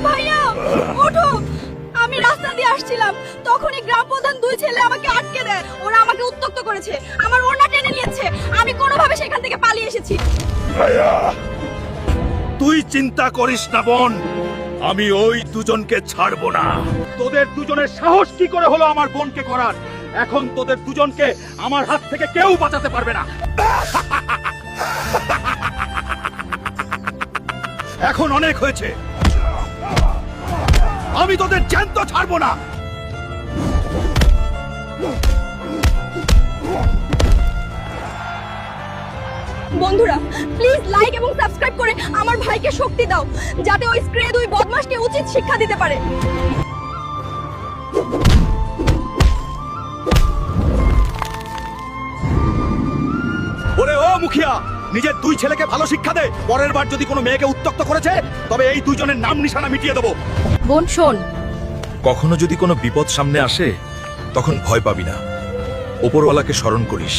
ভাইয়া ওঠো, আমি রাস্তা দিয়ে আসছিলাম, তখনই গ্রাম প্রধান দুই ছেলে আমাকে আটকে দেয়। ওরা আমাকে উত্ত্যক্ত করেছে, আমার ওড়না টেনে নিয়েছে। আমি কোনোভাবে সেখান থেকে পালিয়ে এসেছি। তুই চিন্তা করিস না বোন, আমি ওই দুজনকে ছাড়বো না। তোদের দুজনের সাহস কি করে হলো আমার বোনকে করার? এখন তোদের দুজনকে আমার হাত থেকে কেউ বাঁচাতে পারবে না। এখন অনেক হয়েছে, আমি তোদের জ্যান্ত ছাড়বো না। বন্ধুরা প্লিজ লাইক এবং সাবস্ক্রাইব করে আমার ভাইকে শক্তি দাও, যাতে ওই স্ক্রে দুই বদমাশকে উচিত শিক্ষা দিতে পারে। ওরে ও মুখিয়া, নিজের দুই ছেলেকে ভালো শিক্ষা দে। পরের বার যদি কোনো মেয়েকে উত্ত্যক্ত করেছে, তবে এই দুইজনের নাম নিশানা মিটিয়ে দেবো। বোন শোন, কখনো যদি কোনো বিপদ সামনে আসে, তখন ভয় পাবি না, ওপরওয়ালাকে স্মরণ করিস।